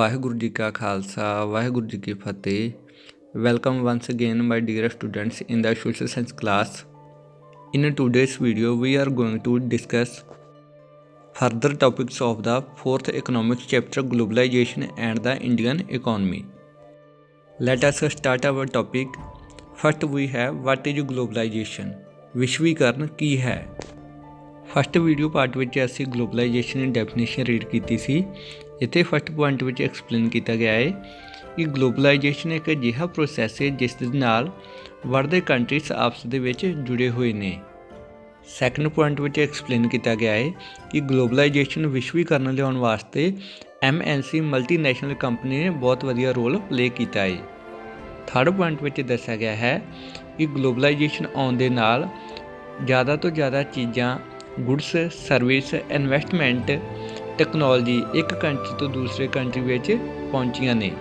ਵਾਹਿਗੁਰੂ ਜੀ ਕਾ ਖਾਲਸਾ ਵਾਹਿਗੁਰੂ ਜੀ ਕੀ ਫਤਿਹ। Welcome once again my dear students in the social science class. In today's video we are going to discuss further topics of the fourth economics chapter, globalization and the Indian economy. Let us start our topic. First we have what is globalization? ਵਿਸ਼ਵੀਕਰਨ ਕੀ ਹੈ। First video part ਵਿੱਚ ਅਸੀਂ globalisation ਦੀ definition read ਕੀਤੀ ਸੀ। ਇੱਥੇ first point ਵਿੱਚ explain ਕੀਤਾ ਗਿਆ ਹੈ ਕਿ ਗਲੋਬਲਾਈਜੇਸ਼ਨ ਇੱਕ ਅਜਿਹਾ ਪ੍ਰੋਸੈਸ ਹੈ ਜਿਸ ਦੇ ਨਾਲ ਵਰਲਡ ਦੇ ਕੰਟਰੀਜ਼ ਆਪਸ ਦੇ ਵਿੱਚ ਜੁੜੇ ਹੋਏ ਨੇ। ਸੈਕੰਡ ਪੁਆਇੰਟ ਵਿੱਚ ਐਕਸਪਲੇਨ ਕੀਤਾ ਗਿਆ ਹੈ ਕਿ ਗਲੋਬਲਾਈਜੇਸ਼ਨ ਵਿਸ਼ਵੀਕਰਨ ਲਿਆਉਣ ਵਾਸਤੇ MNC ਮਲਟੀਨੈਸ਼ਨਲ ਕੰਪਨੀ ਨੇ ਬਹੁਤ ਵਧੀਆ ਰੋਲ ਪਲੇ ਕੀਤਾ ਹੈ। ਥਰਡ ਪੁਆਇੰਟ ਵਿੱਚ ਦੱਸਿਆ ਗਿਆ ਹੈ ਕਿ ਗਲੋਬਲਾਈਜੇਸ਼ਨ ਆਉਣ ਦੇ ਨਾਲ ਜ਼ਿਆਦਾ ਤੋਂ ਜ਼ਿਆਦਾ ਚੀਜ਼ਾਂ, ਗੁੱਡਸ, ਸਰਵਿਸ, ਇਨਵੈਸਟਮੈਂਟ, ਟੈਕਨੋਲੋਜੀ ਇੱਕ ਕੰਟਰੀ ਤੋਂ ਦੂਸਰੇ ਕੰਟਰੀ ਵਿੱਚ ਪਹੁੰਚੀਆਂ ਨੇ।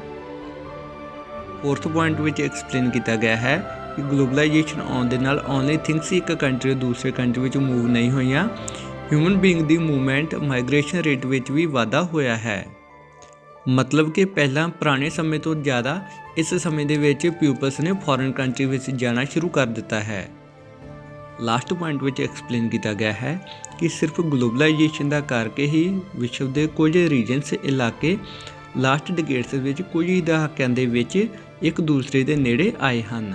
ਫੋਰਥ ਪੁਆਇੰਟ ਵਿੱਚ ਐਕਸਪਲੇਨ ਕੀਤਾ ਗਿਆ ਹੈ ਕਿ ਗਲੋਬਲਾਈਜੇਸ਼ਨ ਆਉਣ ਦੇ ਨਾਲ ਓਨਲੀ ਥਿੰਗਸ ਇੱਕ ਕੰਟਰੀ ਤੋਂ ਦੂਸਰੇ ਕੰਟਰੀ ਵਿੱਚ ਮੂਵ ਨਹੀਂ ਹੋਈਆਂ, ਹਿਊਮਨ ਬੀਇੰਗ ਦੀ ਮੂਵਮੈਂਟ, ਮਾਈਗ੍ਰੇਸ਼ਨ ਰੇਟ ਵਿੱਚ ਵੀ ਵਾਧਾ ਹੋਇਆ ਹੈ। ਮਤਲਬ ਕਿ ਪਹਿਲਾਂ ਪੁਰਾਣੇ ਸਮੇਂ ਤੋਂ ਜ਼ਿਆਦਾ ਇਸ ਸਮੇਂ ਦੇ ਵਿੱਚ ਪੀਪਲਸ ਨੇ ਫੋਰਨ ਕੰਟਰੀ ਵਿੱਚ ਜਾਣਾ ਸ਼ੁਰੂ ਕਰ ਦਿੱਤਾ ਹੈ। ਲਾਸਟ ਪੁਆਇੰਟ ਵਿੱਚ ਐਕਸਪਲੇਨ ਕੀਤਾ ਗਿਆ ਹੈ ਕਿ ਸਿਰਫ ਗਲੋਬਲਾਈਜੇਸ਼ਨ ਦਾ ਕਰਕੇ ਹੀ ਵਿਸ਼ਵ ਦੇ ਕੁਝ ਰੀਜਨਸ, ਇਲਾਕੇ ਲਾਸਟ ਡਿਕੇਡਸ ਵਿੱਚ ਕੁਝ ਹੀ ਦਹਾਕਿਆਂ ਦੇ ਵਿੱਚ ਇੱਕ ਦੂਸਰੇ ਦੇ ਨੇੜੇ ਆਏ ਹਨ।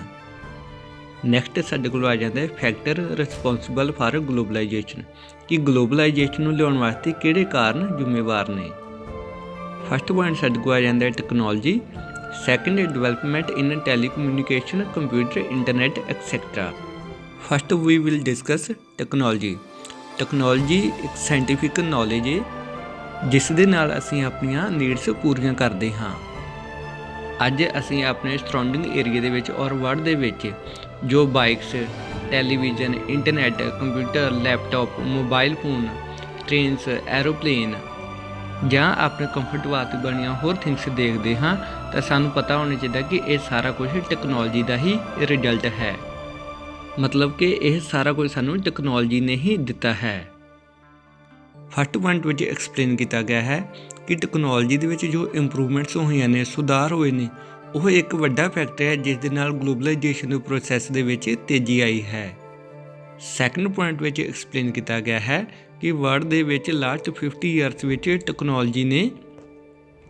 ਨੈਕਸਟ ਸਾਡੇ ਕੋਲ ਆ ਜਾਂਦਾ ਹੈ ਫੈਕਟਰ ਰਿਸਪੌਂਸੀਬਲ ਫਾਰ ਗਲੋਬਲਾਈਜੇਸ਼ਨ, ਕਿ ਗਲੋਬਲਾਈਜੇਸ਼ਨ ਨੂੰ ਲਿਆਉਣ ਵਾਸਤੇ ਕਿਹੜੇ ਕਾਰਨ ਜ਼ਿੰਮੇਵਾਰ ਨੇ। ਫਸਟ ਪੁਆਇੰਟ ਸਾਡੇ ਕੋਲ ਆ ਜਾਂਦਾ ਹੈ technology. Second development in telecommunication, computer, internet etcetera. First we will discuss technology. Technology ਇੱਕ ਸਾਇੰਟੀਫਿਕ ਨੌਲੇਜ ਹੈ ਜਿਸ ਦੇ ਨਾਲ ਅਸੀਂ ਆਪਣੀਆਂ ਨੀਡਸ ਪੂਰੀਆਂ ਕਰਦੇ ਹਾਂ। ਅੱਜ ਅਸੀਂ ਆਪਣੇ ਸਰਾਊਂਡਿੰਗ ਏਰੀਆ ਦੇ ਵਿੱਚ ਔਰ ਵਰਲਡ ਦੇ ਵਿੱਚ ਜੋ bikes, television, internet, computer, laptop, mobile phone, trains, aeroplane ਜਾਂ ਆਪਣੇ ਕੰਫਰਟ ਵਾਸਤੇ ਬਣੀਆਂ ਹੋਰ ਥਿੰਗਸ ਦੇਖਦੇ ਹਾਂ ਤਾਂ ਸਾਨੂੰ ਪਤਾ ਹੋਣਾ ਚਾਹੀਦਾ ਕਿ ਇਹ ਸਾਰਾ ਕੁਝ ਟੈਕਨੋਲੋਜੀ ਦਾ ਹੀ ਰਿਜ਼ਲਟ ਹੈ। ਮਤਲਬ ਕਿ ਇਹ ਸਾਰਾ ਕੁਝ ਸਾਨੂੰ ਟੈਕਨੋਲੋਜੀ ਨੇ ਹੀ ਦਿੱਤਾ ਹੈ। ਫਸਟ ਪੁਆਇੰਟ ਵਿੱਚ ਐਕਸਪਲੇਨ ਕੀਤਾ ਗਿਆ ਹੈ ਕਿ ਟੈਕਨੋਲੋਜੀ ਦੇ ਵਿੱਚ ਜੋ ਇੰਪਰੂਵਮੈਂਟਸ ਹੋਈਆਂ ਨੇ, ਸੁਧਾਰ ਹੋਏ ਨੇ, ਉਹ ਇੱਕ ਵੱਡਾ ਫੈਕਟਰ ਹੈ ਜਿਸ ਦੇ ਨਾਲ ਗਲੋਬਲਾਈਜੇਸ਼ਨ ਦੇ ਪ੍ਰੋਸੈਸ ਦੇ ਵਿੱਚ ਤੇਜ਼ੀ ਆਈ ਹੈ। ਸੈਕੰਡ ਪੁਆਇੰਟ ਵਿੱਚ ਐਕਸਪਲੇਨ ਕੀਤਾ ਗਿਆ ਹੈ ਕਿ ਵਰਲਡ ਦੇ ਵਿੱਚ ਲਾਸਟ 50 ਈਅਰਸ ਵਿੱਚ ਟੈਕਨੋਲੋਜੀ ਨੇ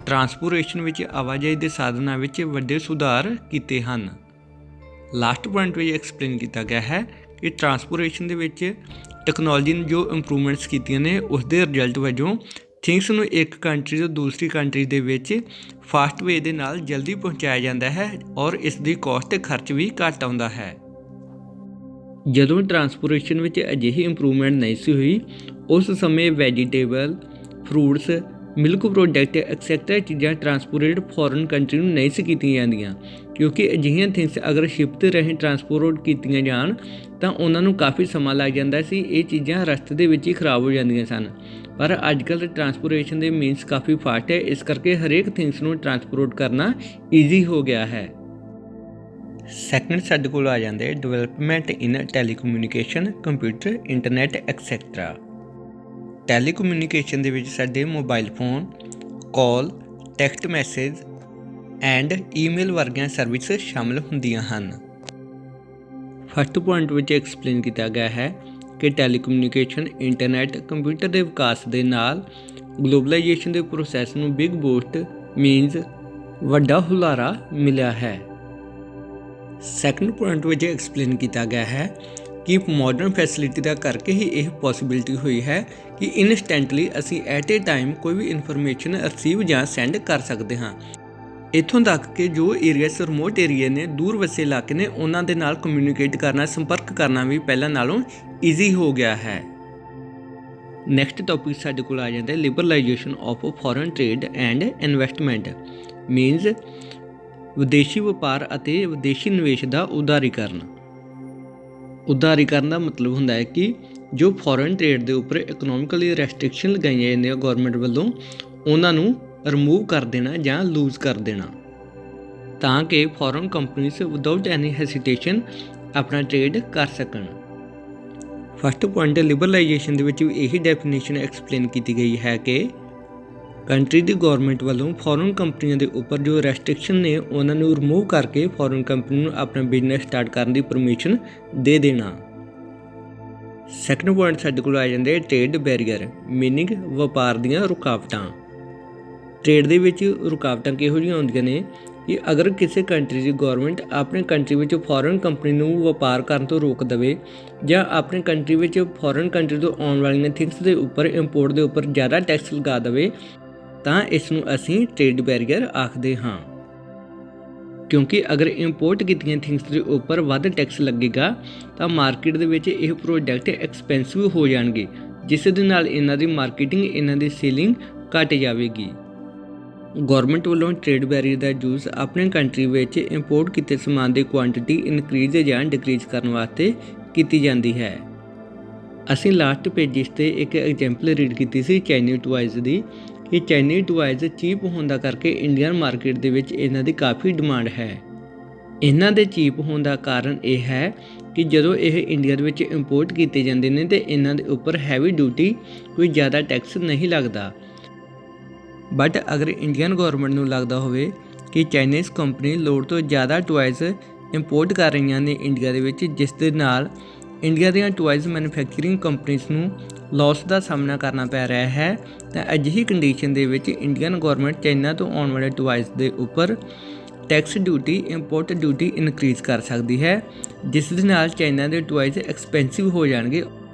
ਟਰਾਂਸਪੋਰਟੇਸ਼ਨ ਵਿੱਚ, ਆਵਾਜਾਈ ਦੇ ਸਾਧਨਾਂ ਵਿੱਚ ਵੱਡੇ ਸੁਧਾਰ ਕੀਤੇ ਹਨ। ਲਾਸਟ ਪੁਆਇੰਟ ਵਿੱਚ ਐਕਸਪਲੇਨ ਕੀਤਾ ਗਿਆ ਹੈ ਕਿ ਟਰਾਂਸਪੋਰਟੇਸ਼ਨ ਦੇ ਵਿੱਚ ਟੈਕਨੋਲੋਜੀ ਨੇ ਜੋ ਇੰਪਰੂਵਮੈਂਟਸ ਕੀਤੀਆਂ ਨੇ ਉਸ ਦੇ ਰਿਜ਼ਲਟ ਵਜੋਂ ਥਿੰਗਸ ਨੂੰ ਇੱਕ ਕੰਟਰੀ ਤੋਂ ਦੂਸਰੀ ਕੰਟਰੀ ਦੇ ਵਿੱਚ ਫਾਸਟ ਵੇ ਦੇ ਨਾਲ ਜਲਦੀ ਪਹੁੰਚਾਇਆ ਜਾਂਦਾ ਹੈ ਔਰ ਇਸ ਦੀ ਕੋਸਟ ਤੇ ਖਰਚ ਵੀ ਘੱਟ ਆਉਂਦਾ ਹੈ। ਜਦੋਂ ਟਰਾਂਸਪੋਰਟੇਸ਼ਨ ਵਿੱਚ ਅਜਿਹੀ ਇੰਪਰੂਵਮੈਂਟ ਨਹੀਂ ਸੀ ਹੋਈ, ਉਸ ਸਮੇਂ vegetable, fruits, milk product etcetera ਚੀਜ਼ਾਂ ਟਰਾਂਸਪੋਰਟ ਫੋਰਨ ਕੰਟਰੀ ਨੂੰ ਨਹੀਂ ਸੀ ਕੀਤੀਆਂ ਜਾਂਦੀਆਂ, ਕਿਉਂਕਿ ਅਜਿਹੀਆਂ ਥਿੰਗਸ ਅਗਰ ਸ਼ਿਪ 'ਤੇ ਰਾਹੀਂ ਟਰਾਂਸਪੋਰਟ ਕੀਤੀਆਂ ਜਾਣ ਤਾਂ ਉਹਨਾਂ ਨੂੰ ਕਾਫੀ ਸਮਾਂ ਲੱਗ ਜਾਂਦਾ ਸੀ। ਇਹ ਚੀਜ਼ਾਂ ਰਸਤੇ ਦੇ ਵਿੱਚ ਹੀ ਖਰਾਬ ਹੋ ਜਾਂਦੀਆਂ ਸਨ। ਪਰ ਅੱਜ ਕੱਲ੍ਹ ਟਰਾਂਸਪੋਰਟੇਸ਼ਨ ਦੇ ਮੀਨਸ ਕਾਫੀ ਫਾਸਟ ਹੈ, ਇਸ ਕਰਕੇ ਹਰੇਕ ਥਿੰਗਸ ਨੂੰ ਟਰਾਂਸਪੋਰਟ ਕਰਨਾ ਈਜ਼ੀ ਹੋ ਗਿਆ ਹੈ। ਸੈਕੰਡ ਸਾਡੇ ਕੋਲ ਆ ਜਾਂਦੇ development in telecommunication, computer, internet etcetera. Telecommunication ਦੇ ਵਿੱਚ ਸਾਡੇ mobile phone, call, text message and email ਵਰਗੀਆਂ ਸਰਵਿਸ ਸ਼ਾਮਲ ਹੁੰਦੀਆਂ ਹਨ। ਫਸਟ ਪੁਆਇੰਟ ਵਿੱਚ ਐਕਸਪਲੇਨ ਕੀਤਾ ਗਿਆ ਹੈ ਕਿ ਟੈਲੀਕਮਿਊਨੀਕੇਸ਼ਨ, ਇੰਟਰਨੈਟ, ਕੰਪਿਊਟਰ ਦੇ ਵਿਕਾਸ ਦੇ ਨਾਲ ਗਲੋਬਲਾਈਜੇਸ਼ਨ ਦੇ ਪ੍ਰੋਸੈਸ ਨੂੰ ਬਿਗ ਬੂਸਟ ਮੀਨਸ ਵੱਡਾ ਹੁਲਾਰਾ ਮਿਲਿਆ ਹੈ। ਸੈਕੰਡ ਪੁਆਇੰਟ ਵਿੱਚ ਐਕਸਪਲੇਨ ਕੀਤਾ ਗਿਆ ਹੈ ਕਿ ਮਾਡਰਨ ਫੈਸਿਲਿਟੀ ਦਾ ਕਰਕੇ ਹੀ ਇਹ ਪੋਸੀਬਿਲਿਟੀ ਹੋਈ ਹੈ ਕਿ ਇਨਸਟੈਂਟਲੀ ਅਸੀਂ ਐਟ ਏ ਟਾਈਮ ਕੋਈ ਵੀ ਇਨਫੋਰਮੇਸ਼ਨ ਰਿਸੀਵ ਜਾਂ ਸੈਂਡ ਕਰ ਸਕਦੇ ਹਾਂ। ਇੱਥੋਂ ਤੱਕ ਕਿ ਜੋ ਏਰੀਆਸ ਰਿਮੋਟ ਏਰੀਆ ਨੇ, ਦੂਰ ਵਸੇ ਇਲਾਕੇ ਨੇ, ਉਹਨਾਂ ਦੇ ਨਾਲ ਕਮਿਊਨੀਕੇਟ ਕਰਨਾ, ਸੰਪਰਕ ਕਰਨਾ ਵੀ ਪਹਿਲਾਂ ਨਾਲੋਂ ਈਜ਼ੀ ਹੋ ਗਿਆ ਹੈ। ਨੈਕਸਟ ਟੌਪਿਕ ਸਾਡੇ ਕੋਲ ਆ ਜਾਂਦਾ liberalisation of foreign trade and investment, means ਵਿਦੇਸ਼ੀ ਵਪਾਰ ਅਤੇ ਵਿਦੇਸ਼ੀ ਨਿਵੇਸ਼ ਦਾ ਉਦਾਰੀਕਰਨ। ਉਦਾਰੀਕਰਨ ਦਾ ਮਤਲਬ ਹੁੰਦਾ ਹੈ ਕਿ ਜੋ ਫੋਰਨ ਟ੍ਰੇਡ ਦੇ ਉੱਪਰ ਇਕਨੋਮਿਕਲੀ ਰੈਸਟ੍ਰਿਕਸ਼ਨ ਲਗਾਈਆਂ ਜਾਂਦੀਆਂ ਗੌਰਮੈਂਟ ਵੱਲੋਂ, ਉਹਨਾਂ ਨੂੰ ਰਿਮੂਵ ਕਰ ਦੇਣਾ ਜਾਂ ਲੂਜ਼ ਕਰ ਦੇਣਾ, ਤਾਂ ਕਿ ਫੋਰਨ ਕੰਪਨੀਜ਼ ਵਿਦਆਊਟ ਐਨੀ ਹੈਸੀਟੇਸ਼ਨ ਆਪਣਾ ਟ੍ਰੇਡ ਕਰ ਸਕਣ। ਫਸਟ ਪੁਆਇੰਟ ਲਿਬਰਲਾਈਜੇਸ਼ਨ ਦੇ ਵਿੱਚ ਇਹੀ ਡੈਫੀਨੇਸ਼ਨ ਐਕਸਪਲੇਨ ਕੀਤੀ ਗਈ ਹੈ ਕਿ ਕੰਟਰੀ ਦੀ ਗੌਰਮੈਂਟ ਵੱਲੋਂ ਫੋਰਨ ਕੰਪਨੀਆਂ ਦੇ ਉੱਪਰ ਜੋ ਰੈਸਟ੍ਰਿਕਸ਼ਨ ਨੇ ਉਹਨਾਂ ਨੂੰ ਰਿਮੂਵ ਕਰਕੇ ਫੋਰਨ ਕੰਪਨੀ ਨੂੰ ਆਪਣਾ ਬਿਜ਼ਨਸ ਸਟਾਰਟ ਕਰਨ ਦੀ ਪਰਮਿਸ਼ਨ ਦੇ ਦੇਣਾ। ਸੈਕੰਡ ਪੁਆਇੰਟ ਸਾਡੇ ਕੋਲ ਆ ਜਾਂਦੇ ਟ੍ਰੇਡ ਬੈਰੀਅਰ, ਮੀਨਿੰਗ ਵਪਾਰ ਦੀਆਂ ਰੁਕਾਵਟਾਂ। ਟ੍ਰੇਡ ਦੇ ਵਿੱਚ ਰੁਕਾਵਟਾਂ ਕਿਹੋ ਜਿਹੀਆਂ ਹੁੰਦੀਆਂ ਨੇ ਕਿ ਅਗਰ ਕਿਸੇ ਕੰਟਰੀ ਦੀ ਗੌਰਮੈਂਟ ਆਪਣੀ ਕੰਟਰੀ ਵਿੱਚ ਫੋਰਨ ਕੰਪਨੀ ਨੂੰ ਵਪਾਰ ਕਰਨ ਤੋਂ ਰੋਕ ਦੇਵੇ ਜਾਂ ਆਪਣੀ ਕੰਟਰੀ ਵਿੱਚ ਫੋਰਨ ਕੰਟਰੀ ਤੋਂ ਆਉਣ ਵਾਲੀਆਂ ਥਿੰਗਸ ਦੇ ਉੱਪਰ ਇੰਪੋਰਟ ਦੇ ਉੱਪਰ ਜ਼ਿਆਦਾ ਟੈਕਸ ਲਗਾ ਦੇਵੇ ਤਾਂ ਇਸ ਨੂੰ ਅਸੀਂ ਟ੍ਰੇਡ ਬੈਰੀਅਰ ਆਖਦੇ ਹਾਂ। ਕਿਉਂਕਿ ਅਗਰ ਇੰਪੋਰਟ ਕੀਤੀਆਂ ਥਿੰਗਸ ਦੇ ਉੱਪਰ ਵੱਧ ਟੈਕਸ ਲੱਗੇਗਾ ਤਾਂ ਮਾਰਕੀਟ ਦੇ ਵਿੱਚ ਇਹ ਪ੍ਰੋਡਕਟ ਐਕਸਪੈਂਸਿਵ ਹੋ ਜਾਣਗੇ, ਜਿਸ ਦੇ ਨਾਲ ਇਹਨਾਂ ਦੀ ਮਾਰਕੀਟਿੰਗ, ਇਹਨਾਂ ਦੀ ਸੇਲਿੰਗ ਘੱਟ ਜਾਵੇਗੀ। ਗੌਰਮੈਂਟ ਵੱਲੋਂ ਟ੍ਰੇਡ ਬੈਰੀਅਰ ਦਾ ਯੂਜ਼ ਆਪਣੀ ਕੰਟਰੀ ਵਿੱਚ ਇੰਪੋਰਟ ਕੀਤੇ ਸਮਾਨ ਦੀ ਕੁਆਂਟੀਟੀ ਇਨਕਰੀਜ਼ ਜਾਂ ਡਿਕਰੀਜ਼ ਕਰਨ ਵਾਸਤੇ ਕੀਤੀ ਜਾਂਦੀ ਹੈ। ਅਸੀਂ ਲਾਸਟ ਪੇਜਿਸ 'ਤੇ ਇੱਕ ਐਗਜ਼ਾਮਪਲ ਰੀਡ ਕੀਤੀ ਸੀ ਚਾਈਨੀਜ਼ ਟੋਇਜ਼ ਦੀ, ਕਿ ਚਾਈਨੀਜ਼ ਟੋਇਜ਼ ਚੀਪ ਹੋਣ ਦਾ ਕਰਕੇ ਇੰਡੀਅਨ ਮਾਰਕੀਟ ਦੇ ਵਿੱਚ ਇਹਨਾਂ ਦੀ ਕਾਫੀ ਡਿਮਾਂਡ ਹੈ। ਇਹਨਾਂ ਦੇ ਚੀਪ ਹੋਣ ਦਾ ਕਾਰਨ ਇਹ ਹੈ ਕਿ ਜਦੋਂ ਇਹ ਇੰਡੀਆ ਦੇ ਵਿੱਚ ਇੰਪੋਰਟ ਕੀਤੇ ਜਾਂਦੇ ਨੇ ਤਾਂ ਇਹਨਾਂ ਦੇ ਉੱਪਰ ਹੈਵੀ ਡਿਊਟੀ, ਕੋਈ ਜ਼ਿਆਦਾ ਟੈਕਸ ਨਹੀਂ ਲੱਗਦਾ। ਬਟ ਅਗਰ ਇੰਡੀਅਨ ਗੌਰਮੈਂਟ ਨੂੰ ਲੱਗਦਾ ਹੋਵੇ ਕਿ ਚਾਈਨੀਜ਼ ਕੰਪਨੀ ਲੋੜ ਤੋਂ ਜ਼ਿਆਦਾ ਟੋਇਜ਼ ਇੰਪੋਰਟ ਕਰ ਰਹੀਆਂ ਨੇ ਇੰਡੀਆ ਦੇ ਵਿੱਚ, ਜਿਸ ਦੇ ਨਾਲ ਇੰਡੀਆ ਦੀਆਂ ਟੋਇਜ਼ ਮੈਨੂਫੈਕਚਰਿੰਗ ਕੰਪਨੀਜ਼ ਨੂੰ ਲਾਸ ਦਾ ਸਾਹਮਣਾ ਕਰਨਾ ਪੈ ਰਿਹਾ ਹੈ, ਤਾਂ ਅਜਿਹੀ ਕੰਡੀਸ਼ਨ ਦੇ ਵਿੱਚ ਇੰਡੀਅਨ ਗੌਰਮੈਂਟ ਚਾਈਨਾ ਤੋਂ ਆਉਣ ਵਾਲੇ ਟੋਇਜ਼ ਦੇ ਉੱਪਰ tax duty, import duty increase ਕਰ ਸਕਦੀ ਹੈ, ਜਿਸ ਦੇ ਨਾਲ ਚਾਈਨਾ ਦੇ ਟੋਇਜ਼ ਐਕਸਪੈਂਸਿਵ ਹੋ ਜਾਣਗੇ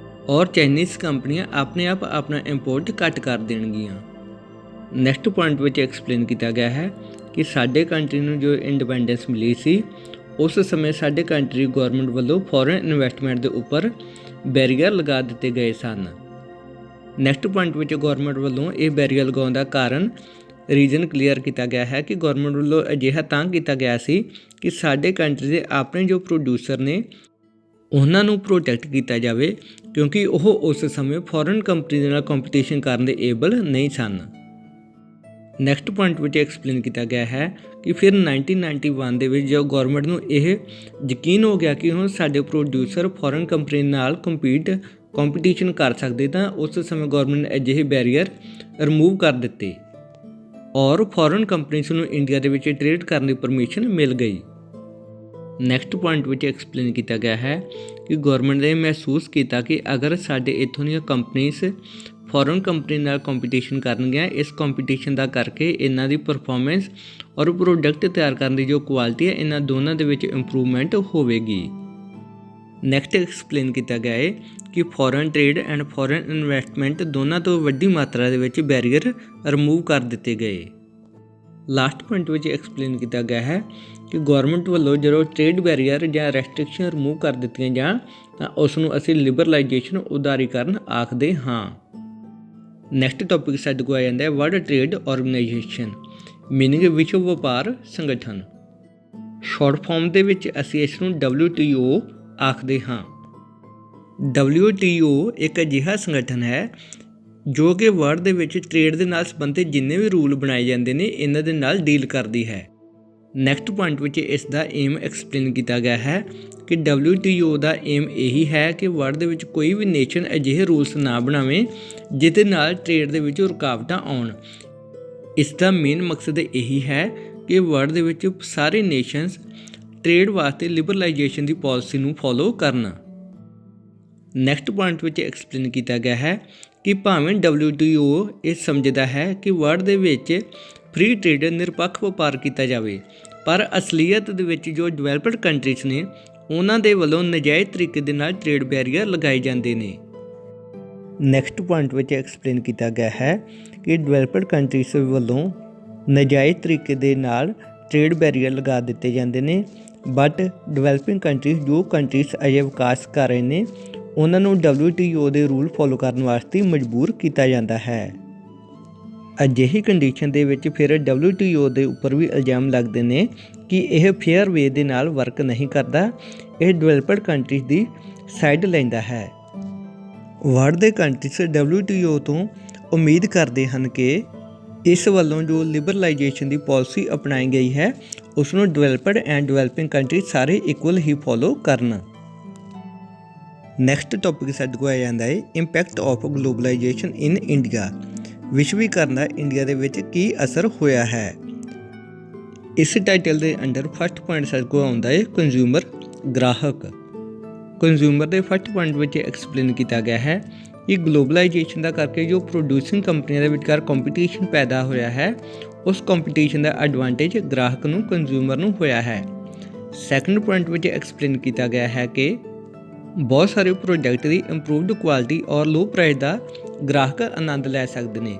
ਔਰ ਚਾਈਨੀਜ਼ ਕੰਪਨੀਆਂ ਆਪਣੇ ਆਪ ਆਪਣਾ ਇੰਪੋਰਟ ਘੱਟ ਕਰ ਦੇਣਗੀਆਂ। ਨੈਕਸਟ ਪੁਆਇੰਟ ਵਿੱਚ ਐਕਸਪਲੇਨ ਕੀਤਾ ਗਿਆ ਹੈ ਕਿ ਸਾਡੇ ਕੰਟਰੀ ਨੂੰ ਜੋ ਇੰਡੀਪੈਂਡੈਂਸ ਮਿਲੀ ਸੀ ਉਸ ਸਮੇਂ ਸਾਡੇ ਕੰਟਰੀ ਗੌਰਮੈਂਟ ਵੱਲੋਂ ਫੋਰਨ ਇਨਵੈਸਟਮੈਂਟ ਦੇ ਉੱਪਰ ਬੈਰੀਅਰ ਲਗਾ ਦਿੱਤੇ ਗਏ ਸਨ। ਨੈਕਸਟ ਪੁਆਇੰਟ ਵਿੱਚ ਗੌਰਮੈਂਟ ਵੱਲੋਂ ਇਹ ਬੈਰੀਅਰ ਲਗਾਉਣ ਦਾ ਕਾਰਨ, ਰੀਜ਼ਨ ਕਲੀਅਰ ਕੀਤਾ ਗਿਆ ਹੈ ਕਿ ਗੌਰਮੈਂਟ ਵੱਲੋਂ ਅਜਿਹਾ ਤਾਂ ਕੀਤਾ ਗਿਆ ਸੀ ਕਿ ਸਾਡੇ ਕੰਟਰੀ ਦੇ ਆਪਣੇ ਜੋ ਪ੍ਰੋਡਿਊਸਰ ਨੇ ਉਹਨਾਂ ਨੂੰ ਪ੍ਰੋਟੈਕਟ ਕੀਤਾ ਜਾਵੇ, ਕਿਉਂਕਿ ਉਹ ਉਸ ਸਮੇਂ ਫੋਰਨ ਕੰਪਨੀ ਦੇ ਨਾਲ ਕੰਪੀਟੀਸ਼ਨ ਕਰਨ ਦੇ ਏਬਲ ਨਹੀਂ ਸਨ। ਨੈਕਸਟ ਪੁਆਇੰਟ ਵਿੱਚ ਐਕਸਪਲੇਨ ਕੀਤਾ ਗਿਆ ਹੈ ਕਿ ਫਿਰ 1991 ਦੇ ਵਿੱਚ ਜਦੋਂ ਗੌਰਮੈਂਟ ਨੂੰ ਇਹ ਯਕੀਨ ਹੋ ਗਿਆ ਕਿ ਹੁਣ ਸਾਡੇ ਪ੍ਰੋਡਿਊਸਰ ਫੋਰਨ ਕੰਪਨੀ ਨਾਲ ਕੰਪੀਟੀਸ਼ਨ ਕਰ ਸਕਦੇ, ਤਾਂ ਉਸ ਸਮੇਂ ਗੌਰਮੈਂਟ ਨੇ ਅਜਿਹੇ ਬੈਰੀਅਰ ਰਿਮੂਵ ਕਰ ਦਿੱਤੇ ਔਰ ਫੋਰਨ ਕੰਪਨੀਜ਼ ਨੂੰ ਇੰਡੀਆ ਦੇ ਵਿੱਚ ਟ੍ਰੇਡ ਕਰਨ ਦੀ ਪਰਮਿਸ਼ਨ ਮਿਲ ਗਈ। ਨੈਕਸਟ ਪੁਆਇੰਟ ਵਿੱਚ ਐਕਸਪਲੇਨ ਕੀਤਾ ਗਿਆ ਹੈ ਕਿ ਗੌਰਮੈਂਟ ਨੇ ਮਹਿਸੂਸ ਕੀਤਾ ਕਿ ਅਗਰ ਸਾਡੇ ਇੱਥੋਂ ਦੀਆਂ ਕੰਪਨੀਜ਼ ਫੋਰਨ ਕੰਪਨੀ ਨਾਲ ਕੰਪੀਟੀਸ਼ਨ ਕਰਨਗੀਆਂ, ਇਸ ਕੰਪੀਟੀਸ਼ਨ ਦਾ ਕਰਕੇ ਇਹਨਾਂ ਦੀ ਪਰਫਾਰਮੈਂਸ ਔਰ ਪ੍ਰੋਡਕਟ ਤਿਆਰ ਕਰਨ ਦੀ ਜੋ ਕੁਆਲਿਟੀ ਹੈ, ਇਹਨਾਂ ਦੋਨਾਂ ਦੇ ਵਿੱਚ ਇੰਪਰੂਵਮੈਂਟ ਹੋਵੇਗੀ। ਨੈਕਸਟ ਐਕਸਪਲੇਨ ਕੀਤਾ ਗਿਆ ਹੈ ਕਿ foreign trade and foreign investment ਦੋਨਾਂ ਤੋਂ ਵੱਡੀ ਮਾਤਰਾ ਦੇ ਵਿੱਚ ਬੈਰੀਅਰ ਰਿਮੂਵ ਕਰ ਦਿੱਤੇ ਗਏ। ਲਾਸਟ ਪੁਆਇੰਟ ਵਿੱਚ ਐਕਸਪਲੇਨ ਕੀਤਾ ਗਿਆ ਹੈ ਕਿ ਗੌਰਮੈਂਟ ਵੱਲੋਂ ਜਦੋਂ ਟ੍ਰੇਡ ਬੈਰੀਅਰ ਜਾਂ ਰੈਸਟ੍ਰਿਕਸ਼ਨ ਰਿਮੂਵ ਕਰ ਦਿੱਤੀਆਂ ਜਾਣ ਤਾਂ ਉਸ ਨੂੰ ਅਸੀਂ ਲਿਬਰਲਾਈਜੇਸ਼ਨ, ਉਦਾਰੀਕਰਨ ਆਖਦੇ ਹਾਂ। ਨੈਕਸਟ ਟੌਪਿਕ ਸਾਡੇ ਕੋਲ ਆ ਜਾਂਦਾ ਹੈ ਵਰਲਡ ਟ੍ਰੇਡ ਆਰਗੇਨਾਈਜੇਸ਼ਨ, ਮੀਨਿੰਗ ਵਿਸ਼ਵ ਵਪਾਰ ਸੰਗਠਨ। ਸ਼ਾਰਟ ਫਾਰਮ ਦੇ ਵਿੱਚ ਅਸੀਂ ਇਸ ਨੂੰ WTO ਆਖਦੇ ਹਾਂ। WTO ਇੱਕ ਅਜਿਹਾ ਸੰਗਠਨ ਹੈ ਜੋ ਕਿ ਵਰਲਡ ਦੇ ਵਿੱਚ ਟ੍ਰੇਡ ਦੇ ਨਾਲ ਸੰਬੰਧਿਤ ਜਿੰਨੇ ਵੀ ਰੂਲ ਬਣਾਏ ਜਾਂਦੇ ਨੇ ਇਹਨਾਂ ਦੇ ਨਾਲ ਡੀਲ ਕਰਦੀ ਹੈ। ਨੈਕਸਟ ਪੁਆਇੰਟ ਵਿੱਚ ਇਸ ਦਾ ਏਮ ਐਕਸਪਲੇਨ ਕੀਤਾ ਗਿਆ ਹੈ ਕਿ WTO ਦਾ ਏਮ ਇਹੀ ਹੈ ਕਿ ਵਰਲਡ ਦੇ ਵਿੱਚ ਕੋਈ ਵੀ ਨੇਸ਼ਨ ਅਜਿਹੇ ਰੂਲਸ ਨਾ ਬਣਾਵੇ ਜਿਹਦੇ ਨਾਲ ਟ੍ਰੇਡ ਦੇ ਵਿੱਚ ਰੁਕਾਵਟਾਂ ਆਉਣ। ਇਸ ਦਾ ਮੇਨ ਮਕਸਦ ਇਹੀ ਹੈ ਕਿ ਵਰਲਡ ਦੇ ਵਿੱਚ ਸਾਰੇ ਨੇਸ਼ਨਸ ਟ੍ਰੇਡ ਵਾਸਤੇ ਲਿਬਰਲਾਈਜੇਸ਼ਨ ਦੀ ਪਾਲਿਸੀ ਨੂੰ ਫੋਲੋ ਕਰਨ। ਨੈਕਸਟ ਪੁਆਇੰਟ ਵਿੱਚ ਐਕਸਪਲੇਨ ਕੀਤਾ ਗਿਆ ਹੈ ਕਿ ਭਾਵੇਂ WTO ਇਹ ਸਮਝਦਾ ਹੈ ਕਿ ਵਰਲਡ ਦੇ ਵਿੱਚ ਫ੍ਰੀ ਟ੍ਰੇਡ, ਨਿਰਪੱਖ ਵਪਾਰ ਕੀਤਾ ਜਾਵੇ, ਪਰ ਅਸਲੀਅਤ ਦੇ ਵਿੱਚ ਜੋ ਡਿਵੈਲਪਡ ਕੰਟਰੀਜ਼ ਨੇ ਉਹਨਾਂ ਦੇ ਵੱਲੋਂ ਨਜਾਇਜ਼ ਤਰੀਕੇ ਦੇ ਨਾਲ ਟ੍ਰੇਡ ਬੈਰੀਅਰ ਲਗਾਏ ਜਾਂਦੇ ਨੇ। ਨੈਕਸਟ ਪੁਆਇੰਟ ਵਿੱਚ ਐਕਸਪਲੇਨ ਕੀਤਾ ਗਿਆ ਹੈ ਕਿ ਡਿਵੈਲਪਡ ਕੰਟਰੀਜ਼ ਵੱਲੋਂ ਨਜਾਇਜ਼ ਤਰੀਕੇ ਦੇ ਨਾਲ ਟ੍ਰੇਡ ਬੈਰੀਅਰ ਲਗਾ ਦਿੱਤੇ ਜਾਂਦੇ ਨੇ, ਬਟ ਡਿਵੈਲਪਿੰਗ ਕੰਟਰੀਜ਼ ਜੋ ਕੰਟਰੀਜ਼ ਅਜੇ ਵਿਕਾਸ ਕਰ ਰਹੇ ਨੇ ਉਹਨਾਂ ਨੂੰ WTO ਦੇ ਰੂਲ ਫੋਲੋ ਕਰਨ ਵਾਸਤੇ ਮਜਬੂਰ ਕੀਤਾ ਜਾਂਦਾ ਹੈ। ਅਜਿਹੀ ਕੰਡੀਸ਼ਨ ਦੇ ਵਿੱਚ ਫਿਰ WTO ਦੇ ਉੱਪਰ ਵੀ ਇਲਜ਼ਾਮ ਲੱਗਦੇ ਨੇ ਕਿ ਇਹ ਫੇਅਰ ਵੇ ਦੇ ਨਾਲ ਵਰਕ ਨਹੀਂ ਕਰਦਾ, ਇਹ ਡਿਵੈਲਪਡ ਕੰਟਰੀਜ਼ ਦੀ ਸਾਈਡ ਲੈਂਦਾ ਹੈ। ਵਰਲਡ ਦੇ ਕੰਟਰੀਜ਼ WTO ਤੋਂ ਉਮੀਦ ਕਰਦੇ ਹਨ ਕਿ ਇਸ ਵੱਲੋਂ ਜੋ ਲਿਬਰਲਾਈਜੇਸ਼ਨ ਦੀ ਪਾਲਿਸੀ ਅਪਣਾਈ ਗਈ ਹੈ ਉਸ ਨੂੰ ਡਿਵੈਲਪਡ ਐਂਡ ਡਿਵੈਲਪਿੰਗ ਕੰਟਰੀਜ਼ ਸਾਰੇ ਇਕੁਅਲ ਹੀ ਫੋਲੋ ਕਰਨ। ਨੈਕਸਟ ਟੌਪਿਕ ਸਾਡੇ ਕੋਲ ਆ ਜਾਂਦਾ ਹੈ impact of globalisation in India, ਵਿਸ਼ਵੀਕਰਨ ਦਾ ਇੰਡੀਆ ਦੇ ਵਿੱਚ ਕੀ ਅਸਰ ਹੋਇਆ ਹੈ। ਇਸ ਟਾਈਟਲ ਦੇ ਅੰਡਰ ਫਸਟ ਪੁਆਇੰਟ ਸਾਡੇ ਕੋਲ ਆਉਂਦਾ ਹੈ ਕੰਜ਼ਿਊਮਰ, ਗ੍ਰਾਹਕ। ਕੰਜ਼ਿਊਮਰ ਦੇ ਫਸਟ ਪੁਆਇੰਟ ਵਿੱਚ ਐਕਸਪਲੇਨ ਕੀਤਾ ਗਿਆ ਹੈ ਕਿ ਗਲੋਬਲਾਈਜੇਸ਼ਨ ਦਾ ਕਰਕੇ ਜੋ ਪ੍ਰੋਡਿਊਸਿੰਗ ਕੰਪਨੀਆਂ ਦੇ ਵਿਚਕਾਰ ਕੰਪੀਟੀਸ਼ਨ ਪੈਦਾ ਹੋਇਆ ਹੈ, ਉਸ ਕੰਪੀਟੀਸ਼ਨ ਦਾ ਐਡਵਾਂਟੇਜ ਗ੍ਰਾਹਕ ਨੂੰ, ਕੰਜ਼ਿਊਮਰ ਨੂੰ ਹੋਇਆ ਹੈ। ਸੈਕੰਡ ਪੁਆਇੰਟ ਵਿੱਚ ਐਕਸਪਲੇਨ ਕੀਤਾ ਗਿਆ ਹੈ ਕਿ ਬਹੁਤ ਸਾਰੇ ਪ੍ਰੋਡਕਟ ਦੀ ਇੰਪਰੂਵਡ ਕੁਆਲਿਟੀ ਔਰ ਲੋ ਪ੍ਰਾਈਸ ਦਾ ਗ੍ਰਾਹਕ ਆਨੰਦ ਲੈ ਸਕਦੇ ਨੇ।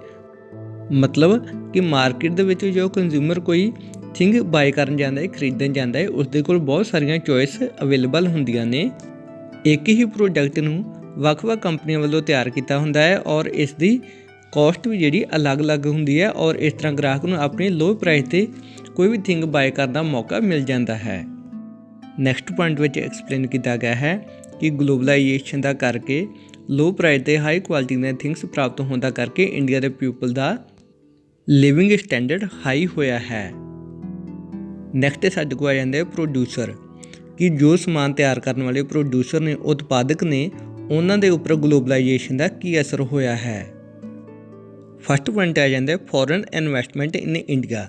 ਮਤਲਬ ਕਿ ਮਾਰਕੀਟ ਦੇ ਵਿੱਚ ਜੋ ਕੰਜ਼ਿਊਮਰ ਕੋਈ ਥਿੰਗ ਬਾਏ ਕਰਨ ਜਾਂਦਾ ਹੈ, ਖਰੀਦਣ ਜਾਂਦਾ ਹੈ, ਉਸਦੇ ਕੋਲ ਬਹੁਤ ਸਾਰੀਆਂ ਚੋਇਸ ਅਵੇਲੇਬਲ ਹੁੰਦੀਆਂ ਨੇ। ਇੱਕ ਹੀ ਪ੍ਰੋਡਕਟ ਨੂੰ ਵੱਖ-ਵੱਖ ਕੰਪਨੀਆਂ ਵੱਲੋਂ ਤਿਆਰ ਕੀਤਾ ਹੁੰਦਾ ਹੈ ਔਰ ਇਸ ਦੀ ਕੋਸਟ ਵੀ ਜਿਹੜੀ ਅਲੱਗ-ਅਲੱਗ ਹੁੰਦੀ ਹੈ ਔਰ ਇਸ ਤਰ੍ਹਾਂ ਗ੍ਰਾਹਕ ਨੂੰ ਆਪਣੀ ਲੋ ਪ੍ਰਾਈਸ 'ਤੇ ਕੋਈ ਵੀ ਥਿੰਗ ਬਾਏ ਕਰਨ ਦਾ ਮੌਕਾ ਮਿਲ ਜਾਂਦਾ ਹੈ। ਨੈਕਸਟ ਪੁਆਇੰਟ ਵਿੱਚ ਐਕਸਪਲੇਨ ਕੀਤਾ ਗਿਆ ਹੈ ਕਿ ਗਲੋਬਲਾਈਜੇਸ਼ਨ ਦਾ ਕਰਕੇ ਲੋ ਪ੍ਰਾਈਸ 'ਤੇ ਹਾਈ ਕੁਆਲਿਟੀ ਦੀਆਂ ਥਿੰਗਸ ਪ੍ਰਾਪਤ ਹੋਣ ਦਾ ਕਰਕੇ ਇੰਡੀਆ ਦੇ ਪੀਪਲ ਦਾ ਲਿਵਿੰਗ ਸਟੈਂਡਰਡ ਹਾਈ ਹੋਇਆ ਹੈ। ਨੈਕਸਟ ਸਾਡੇ ਕੋਲ ਆ ਜਾਂਦਾ ਹੈ ਪ੍ਰੋਡਿਊਸਰ, ਕਿ ਜੋ ਸਮਾਨ ਤਿਆਰ ਕਰਨ ਵਾਲੇ ਪ੍ਰੋਡਿਊਸਰ ਨੇ, ਉਤਪਾਦਕ ਨੇ, ਉਹਨਾਂ ਦੇ ਉੱਪਰ ਗਲੋਬਲਾਈਜੇਸ਼ਨ ਦਾ ਕੀ ਅਸਰ ਹੋਇਆ ਹੈ। ਫਸਟ ਪੁਆਇੰਟ ਆ ਜਾਂਦਾ ਫੋਰਨ ਇਨਵੈਸਟਮੈਂਟ ਇਨ ਇੰਡੀਆ,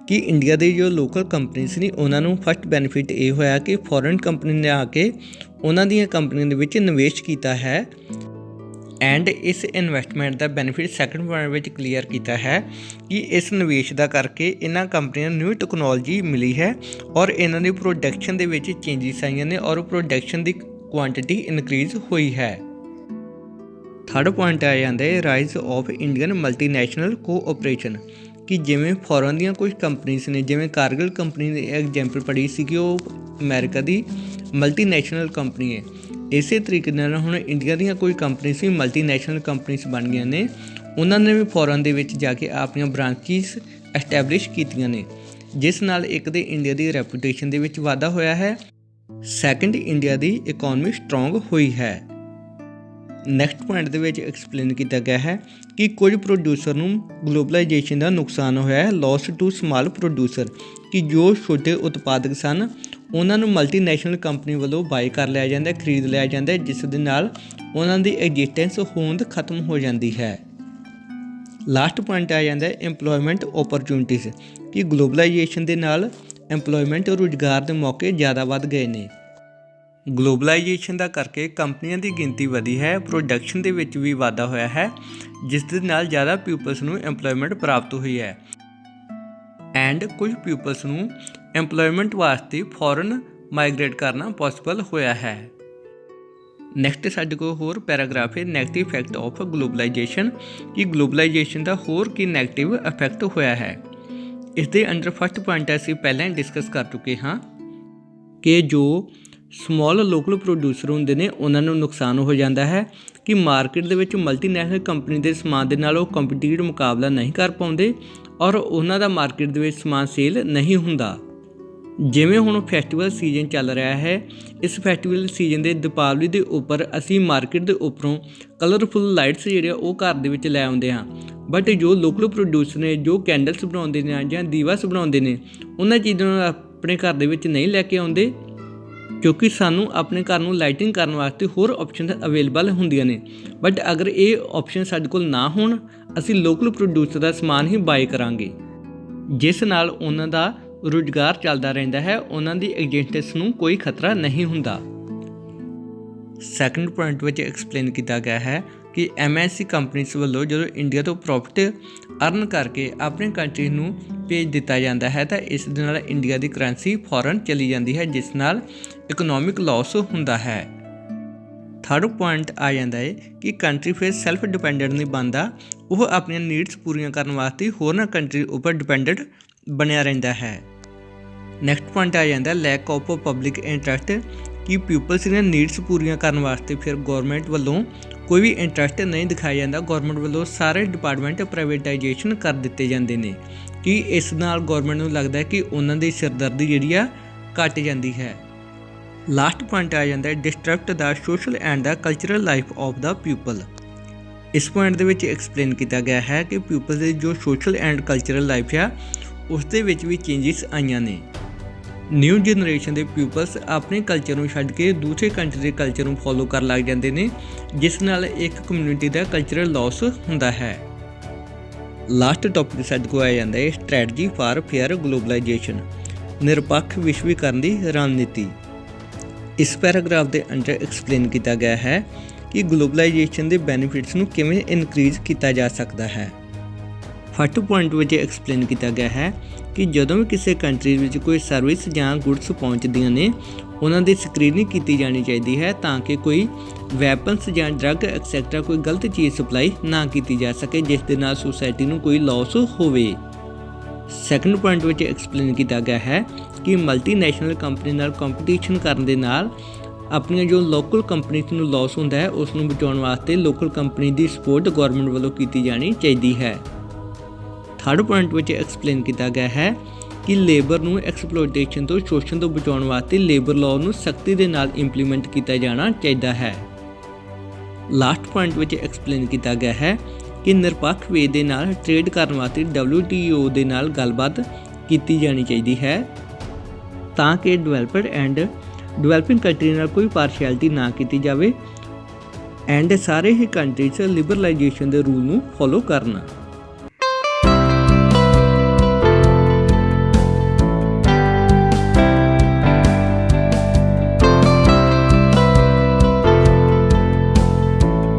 ਕਿ ਇੰਡੀਆ ਦੇ ਜੋ ਲੋਕਲ ਕੰਪਨੀਜ਼ ਨੇ ਉਹਨਾਂ ਨੂੰ ਫਸਟ ਬੈਨੀਫਿਟ ਇਹ ਹੋਇਆ ਕਿ ਫੋਰਨ ਕੰਪਨੀ ਨੇ ਆ ਕੇ ਉਹਨਾਂ ਦੀਆਂ ਕੰਪਨੀਆਂ ਦੇ ਵਿੱਚ ਨਿਵੇਸ਼ ਕੀਤਾ ਹੈ। ਐਂਡ ਇਸ ਇਨਵੈਸਟਮੈਂਟ ਦਾ ਬੈਨੀਫਿਟ ਸੈਕੰਡ ਪੁਆਇੰਟ ਵਿੱਚ ਕਲੀਅਰ ਕੀਤਾ ਹੈ ਕਿ ਇਸ ਨਿਵੇਸ਼ ਦਾ ਕਰਕੇ ਇਹਨਾਂ ਕੰਪਨੀਆਂ ਨੂੰ ਨਿਊ ਟੈਕਨੋਲੋਜੀ ਮਿਲੀ ਹੈ ਔਰ ਇਹਨਾਂ ਦੀ ਪ੍ਰੋਡਕਸ਼ਨ ਦੇ ਵਿੱਚ ਚੇਂਜਿਸ ਆਈਆਂ ਨੇ ਔਰ ਪ੍ਰੋਡਕਸ਼ਨ ਦੀ ਕੁਆਂਟੀਟੀ ਇਨਕਰੀਜ਼ ਹੋਈ ਹੈ। ਥਰਡ ਪੁਆਇੰਟ ਆ ਜਾਂਦਾ ਹੈ rise of Indian multinational cooperation, ਕਿ ਜਿਵੇਂ ਫੋਰਨ ਦੀਆਂ ਕੁਝ ਕੰਪਨੀਜ਼ ਨੇ, ਜਿਵੇਂ ਕਾਰਗਿਲ ਕੰਪਨੀ ਦੀ ਐਗਜ਼ਾਮਪਲ ਪੜ੍ਹੀ ਸੀ ਕਿ ਉਹ ਅਮਰੀਕਾ ਦੀ ਮਲਟੀਨੈਸ਼ਨਲ ਕੰਪਨੀ ਹੈ। ਇਸੇ ਤਰੀਕੇ ਨਾਲ ਹੁਣ ਇੰਡੀਆ ਦੀਆਂ ਕੋਈ ਕੰਪਨੀਜ਼ ਵੀ ਮਲਟੀਨੈਸ਼ਨਲ ਕੰਪਨੀਜ਼ ਬਣ ਗਈਆਂ ਨੇ। ਉਹਨਾਂ ਨੇ ਵੀ ਫੋਰਨ ਦੇ ਵਿੱਚ ਜਾ ਕੇ ਆਪਣੀਆਂ ਬ੍ਰਾਂਚਿਸ ਐਸਟੈਬਲਿਸ਼ ਕੀਤੀਆਂ ਨੇ, ਜਿਸ ਨਾਲ ਇੱਕ ਤਾਂ ਇੰਡੀਆ ਦੀ ਰੈਪੂਟੇਸ਼ਨ ਦੇ ਵਿੱਚ ਵਾਧਾ ਹੋਇਆ ਹੈ, ਸੈਕਿੰਡ ਇੰਡੀਆ ਦੀ ਇਕੋਨਮੀ ਸਟਰੋਂਗ ਹੋਈ ਹੈ। ਨੈਕਸਟ ਪੁਆਇੰਟ ਦੇ ਵਿੱਚ ਐਕਸਪਲੇਨ ਕੀਤਾ ਗਿਆ ਹੈ ਕਿ ਕੁਝ ਪ੍ਰੋਡਿਊਸਰ ਨੂੰ ਗਲੋਬਲਾਈਜੇਸ਼ਨ ਦਾ ਨੁਕਸਾਨ ਹੋਇਆ ਹੈ, ਲੋਸ ਟੂ ਸਮਾਲ ਪ੍ਰੋਡਿਊਸਰ, ਕਿ ਜੋ ਛੋਟੇ ਉਤਪਾਦਕ ਸਨ ਉਹਨਾਂ ਨੂੰ ਮਲਟੀਨੈਸ਼ਨਲ ਕੰਪਨੀ ਵੱਲੋਂ ਬਾਏ ਕਰ ਲਿਆ ਜਾਂਦਾ, ਖਰੀਦ ਲਿਆ ਜਾਂਦਾ, ਜਿਸ ਦੇ ਨਾਲ ਉਹਨਾਂ ਦੀ ਐਗਜ਼ਿਸਟੈਂਸ ਹੋਂਦ ਖਤਮ ਹੋ ਜਾਂਦੀ ਹੈ। ਲਾਸਟ ਪੁਆਇੰਟ ਆ ਜਾਂਦਾ ਇੰਪਲੋਇਮੈਂਟ ਓਪਰਚੁਨਿਟੀਜ਼, ਕਿ ਗਲੋਬਲਾਈਜੇਸ਼ਨ ਦੇ ਨਾਲ ਇੰਪਲੋਇਮੈਂਟ ਰੁਜ਼ਗਾਰ ਦੇ ਮੌਕੇ ਜ਼ਿਆਦਾ ਵੱਧ ਗਏ ਨੇ। ਗਲੋਬਲਾਈਜੇਸ਼ਨ ਦਾ ਕਰਕੇ ਕੰਪਨੀਆਂ ਦੀ ਗਿਣਤੀ ਵਧੀ ਹੈ, ਪ੍ਰੋਡਕਸ਼ਨ ਦੇ ਵਿੱਚ ਵੀ ਵਾਧਾ ਹੋਇਆ ਹੈ, ਜਿਸ ਦੇ ਨਾਲ ਜ਼ਿਆਦਾ ਪੀਪਲਸ ਨੂੰ ਇੰਪਲੋਇਮੈਂਟ ਪ੍ਰਾਪਤ ਹੋਈ ਹੈ ਐਂਡ ਕੁਝ ਪੀਪਲਸ ਨੂੰ ਇੰਪਲੋਇਮੈਂਟ ਵਾਸਤੇ ਫੋਰਨ ਮਾਈਗ੍ਰੇਟ ਕਰਨਾ ਪੋਸੀਬਲ ਹੋਇਆ ਹੈ। ਨੈਕਸਟ ਸਾਡੇ ਕੋਲ ਹੋਰ ਪੈਰਾਗ੍ਰਾਫ ਹੈ ਨੈਗੇਟਿਵ ਇਫੈਕਟ ਆਫ ਗਲੋਬਲਾਈਜੇਸ਼ਨ, ਕਿ ਗਲੋਬਲਾਈਜੇਸ਼ਨ ਦਾ ਹੋਰ ਕੀ ਨੈਗੇਟਿਵ ਇਫੈਕਟ ਹੋਇਆ ਹੈ। ਇਸ ਦੇ ਅੰਡਰ ਫਸਟ ਪੁਆਇੰਟ ਅਸੀਂ ਪਹਿਲਾਂ ਹੀ ਡਿਸਕਸ ਕਰ ਚੁੱਕੇ ਹਾਂ ਕਿ ਜੋ ਸਮੋਲ ਲੋਕਲ ਪ੍ਰੋਡਿਊਸਰ ਹੁੰਦੇ ਨੇ ਉਹਨਾਂ ਨੂੰ ਨੁਕਸਾਨ ਹੋ ਜਾਂਦਾ ਹੈ, ਕਿ ਮਾਰਕੀਟ ਦੇ ਵਿੱਚ ਮਲਟੀਨੈਸ਼ਨਲ ਕੰਪਨੀ ਦੇ ਸਮਾਨ ਦੇ ਨਾਲ ਉਹ ਕੰਪੀਟੀਟ ਮੁਕਾਬਲਾ ਨਹੀਂ ਕਰ ਪਾਉਂਦੇ ਔਰ ਉਹਨਾਂ ਦਾ ਮਾਰਕੀਟ ਦੇ ਵਿੱਚ ਸਮਾਨ ਸੇਲ ਨਹੀਂ ਹੁੰਦਾ। ਜਿਵੇਂ ਹੁਣ ਫੈਸਟੀਵਲ ਸੀਜ਼ਨ ਚੱਲ ਰਿਹਾ ਹੈ, ਇਸ ਫੈਸਟੀਵਲ ਸੀਜ਼ਨ ਦੇ ਦੀਪਾਵਲੀ ਦੇ ਉੱਪਰ ਅਸੀਂ ਮਾਰਕੀਟ ਦੇ ਉੱਪਰੋਂ ਕਲਰਫੁੱਲ ਲਾਈਟਸ ਜਿਹੜੇ ਉਹ ਘਰ ਦੇ ਵਿੱਚ ਲੈ ਆਉਂਦੇ ਹਾਂ, ਬਟ ਜੋ ਲੋਕਲ ਪ੍ਰੋਡਿਊਸਰ ਨੇ ਜੋ ਕੈਂਡਲਸ ਬਣਾਉਂਦੇ ਨੇ ਜਾਂ ਦੀਵਾਸ ਬਣਾਉਂਦੇ ਨੇ ਉਹਨਾਂ ਚੀਜ਼ਾਂ ਨੂੰ ਆਪਣੇ ਘਰ ਦੇ ਵਿੱਚ ਨਹੀਂ ਲੈ ਕੇ ਆਉਂਦੇ, ਕਿਉਂਕਿ ਸਾਨੂੰ ਆਪਣੇ ਘਰ ਨੂੰ ਲਾਈਟਿੰਗ ਕਰਨ ਵਾਸਤੇ ਹੋਰ ਆਪਸ਼ਨ ਅਵੇਲੇਬਲ ਹੁੰਦੀਆਂ ਨੇ। ਬਟ ਅਗਰ ਇਹ ਆਪਸ਼ਨ ਸਾਡੇ ਕੋਲ ਨਾ ਹੋਣ, ਅਸੀਂ ਲੋਕਲ ਪ੍ਰੋਡਿਊਸਰ ਦਾ ਸਮਾਨ ਹੀ ਬਾਏ ਕਰਾਂਗੇ, ਜਿਸ ਨਾਲ ਉਹਨਾਂ ਦਾ ਰੁਜ਼ਗਾਰ ਚੱਲਦਾ ਰਹਿੰਦਾ ਹੈ, ਉਹਨਾਂ ਦੀ ਐਗਜ਼ਿਸਟੈਂਸ ਨੂੰ ਕੋਈ ਖਤਰਾ ਨਹੀਂ ਹੁੰਦਾ। ਸੈਕੰਡ ਪੁਆਇੰਟ ਵਿੱਚ ਐਕਸਪਲੇਨ ਕੀਤਾ ਗਿਆ ਹੈ ਕਿ MNC ਕੰਪਨੀਜ਼ ਵੱਲੋਂ ਜਦੋਂ ਇੰਡੀਆ ਤੋਂ ਪ੍ਰੋਫਿਟ ਅਰਨ ਕਰਕੇ ਆਪਣੇ ਕੰਟਰੀ ਨੂੰ ਭੇਜ ਦਿੱਤਾ ਜਾਂਦਾ ਹੈ ਤਾਂ ਇਸ ਦੇ ਨਾਲ ਇੰਡੀਆ ਦੀ ਕਰੰਸੀ ਫੋਰਨ ਚਲੀ ਜਾਂਦੀ ਹੈ, ਜਿਸ ਨਾਲ ਇਕਨੋਮਿਕ ਲਾਸ ਹੁੰਦਾ ਹੈ। ਥਰਡ ਪੁਆਇੰਟ ਆ ਜਾਂਦਾ ਹੈ ਕਿ ਕੰਟਰੀ ਫਿਰ ਸੈਲਫ ਡਿਪੈਂਡੈਂਟ ਨਹੀਂ ਬਣਦਾ, ਉਹ ਆਪਣੀਆਂ ਨੀਡਸ ਪੂਰੀਆਂ ਕਰਨ ਵਾਸਤੇ ਹੋਰਨਾਂ ਕੰਟਰੀ ਉੱਪਰ ਡਿਪੈਂਡੈਂਟ ਬਣਿਆ ਰਹਿੰਦਾ ਹੈ। ਨੈਕਸਟ ਪੁਆਇੰਟ ਆ ਜਾਂਦਾ ਲੈਕ ਆਫ ਪਬਲਿਕ ਇੰਟਰਸਟ, ਕਿ ਪੀਪਲਸ ਦੀਆਂ ਨੀਡਸ ਪੂਰੀਆਂ ਕਰਨ ਵਾਸਤੇ ਫਿਰ ਗੌਰਮੈਂਟ ਵੱਲੋਂ ਕੋਈ ਵੀ ਇੰਟਰਸਟ ਨਹੀਂ ਦਿਖਾਇਆ ਜਾਂਦਾ। ਗੌਰਮੈਂਟ ਵੱਲੋਂ ਸਾਰੇ ਡਿਪਾਰਟਮੈਂਟ ਪ੍ਰਾਈਵੇਟਾਈਜੇਸ਼ਨ ਕਰ ਦਿੱਤੇ ਜਾਂਦੇ ਨੇ, ਕਿ ਇਸ ਨਾਲ ਗੌਰਮੈਂਟ ਨੂੰ ਲੱਗਦਾ ਕਿ ਉਹਨਾਂ ਦੀ ਸਿਰਦਰਦੀ ਜਿਹੜੀ ਆ ਘੱਟ ਜਾਂਦੀ ਹੈ। ਲਾਸਟ ਪੁਆਇੰਟ ਆ ਜਾਂਦਾ disturbed the social and the cultural life of the people. ਇਸ ਪੁਆਇੰਟ ਦੇ ਵਿੱਚ ਐਕਸਪਲੇਨ ਕੀਤਾ ਗਿਆ ਹੈ ਕਿ ਪੀਪਲ ਦੀ ਜੋ ਸੋਸ਼ਲ ਐਂਡ ਕਲਚਰਲ ਲਾਈਫ ਆ ਉਸ ਦੇ ਵਿੱਚ ਵੀ ਚੇਂਜਿਸ ਆਈਆਂ ਨੇ। ਨਿਊ ਜਨਰੇਸ਼ਨ ਦੇ ਪੀਪਲਸ ਆਪਣੇ ਕਲਚਰ ਨੂੰ ਛੱਡ ਕੇ ਦੂਸਰੇ ਕੰਟਰੀ ਦੇ ਕਲਚਰ ਨੂੰ ਫੋਲੋ ਕਰਨ ਲੱਗ ਜਾਂਦੇ ਨੇ, ਜਿਸ ਨਾਲ ਇੱਕ ਕਮਿਊਨਿਟੀ ਦਾ ਕਲਚਰਲ ਲਾਸ ਹੁੰਦਾ ਹੈ। ਲਾਸਟ ਟੌਪਿਕ ਸਾਡੇ ਕੋਲ ਆਇਆ ਜਾਂਦਾ ਹੈ ਸਟ੍ਰੈਟਜੀ ਫਾਰ ਫੇਅਰ ਗਲੋਬਲਾਈਜੇਸ਼ਨ, ਨਿਰਪੱਖ ਵਿਸ਼ਵੀਕਰਨ ਦੀ ਰਣਨੀਤੀ। ਇਸ ਪੈਰਾਗ੍ਰਾਫ ਦੇ ਅੰਦਰ ਐਕਸਪਲੇਨ ਕੀਤਾ ਗਿਆ ਹੈ ਕਿ ਗਲੋਬਲਾਈਜੇਸ਼ਨ ਦੇ ਬੈਨੀਫਿਟਸ ਨੂੰ ਕਿਵੇਂ ਇਨਕਰੀਜ਼ ਕੀਤਾ ਜਾ ਸਕਦਾ ਹੈ। ਫਸਟ ਪੁਆਇੰਟ ਵਿੱਚ ਐਕਸਪਲੇਨ ਕੀਤਾ ਗਿਆ ਹੈ ਕਿ ਜਦੋਂ ਵੀ ਕਿਸੇ ਕੰਟਰੀ ਵਿੱਚ ਕੋਈ ਸਰਵਿਸ ਜਾਂ ਗੁੱਡਸ ਪਹੁੰਚਦੀਆਂ ਨੇ, ਉਹਨਾਂ ਦੀ ਸਕਰੀਨਿੰਗ ਕੀਤੀ ਜਾਣੀ ਚਾਹੀਦੀ ਹੈ ਤਾਂ ਕਿ ਕੋਈ ਵੈਪਨਸ ਜਾਂ ਡਰੱਗ ਐਕਸੈਟਰਾ ਕੋਈ ਗਲਤ ਚੀਜ਼ ਸਪਲਾਈ ਨਾ ਕੀਤੀ ਜਾ ਸਕੇ, ਜਿਸ ਦੇ ਨਾਲ ਸੁਸਾਇਟੀ ਨੂੰ ਕੋਈ ਲਾਸ ਹੋਵੇ। ਸੈਕੰਡ ਪੁਆਇੰਟ ਵਿੱਚ ਐਕਸਪਲੇਨ ਕੀਤਾ ਗਿਆ ਹੈ ਕਿ ਮਲਟੀਨੈਸ਼ਨਲ ਕੰਪਨੀ ਨਾਲ ਕੰਪੀਟੀਸ਼ਨ ਕਰਨ ਦੇ ਨਾਲ ਆਪਣੀਆਂ ਜੋ ਲੋਕਲ ਕੰਪਨੀਜ਼ ਨੂੰ ਲਾਸ ਹੁੰਦਾ ਹੈ, ਉਸ ਨੂੰ ਬਚਾਉਣ ਵਾਸਤੇ ਲੋਕਲ ਕੰਪਨੀ ਦੀ ਸਪੋਰਟ ਗੌਰਮੈਂਟ ਵੱਲੋਂ ਕੀਤੀ ਜਾਣੀ ਚਾਹੀਦੀ ਹੈ। ਥਰਡ ਪੁਆਇੰਟ ਵਿੱਚ ਐਕਸਪਲੇਨ ਕੀਤਾ ਗਿਆ ਹੈ ਕਿ ਲੇਬਰ ਨੂੰ ਐਕਸਪਲੋਇਟੇਸ਼ਨ ਤੋਂ ਸ਼ੋਸ਼ਣ ਤੋਂ ਬਚਾਉਣ ਵਾਸਤੇ ਲੇਬਰ ਲਾਅ ਨੂੰ ਸਖਤੀ ਦੇ ਨਾਲ ਇੰਪਲੀਮੈਂਟ ਕੀਤਾ ਜਾਣਾ ਚਾਹੀਦਾ ਹੈ। ਲਾਸਟ ਪੁਆਇੰਟ ਵਿੱਚ ਐਕਸਪਲੇਨ ਕੀਤਾ ਗਿਆ ਹੈ ਕਿ ਨਿਰਪੱਖ ਵੇ ਦੇ ਨਾਲ ਟ੍ਰੇਡ ਕਰਨ ਵਾਸਤੇ WTO ਦੇ ਨਾਲ ਗੱਲਬਾਤ ਕੀਤੀ ਜਾਣੀ ਚਾਹੀਦੀ ਹੈ ਤਾਂ ਕਿ ਡਿਵੈਲਪਡ ਐਂਡ ਡਿਵੈਲਪਿੰਗ ਕੰਟਰੀ ਨਾਲ ਕੋਈ ਪਾਰਸ਼ੈਲਿਟੀ ਨਾ ਕੀਤੀ ਜਾਵੇ ਐਂਡ ਸਾਰੇ ਹੀ ਕੰਟਰੀਜ਼ ਲਿਬਰਲਾਈਜੇਸ਼ਨ ਦੇ ਰੂਲ ਨੂੰ ਫੋਲੋ ਕਰਨ।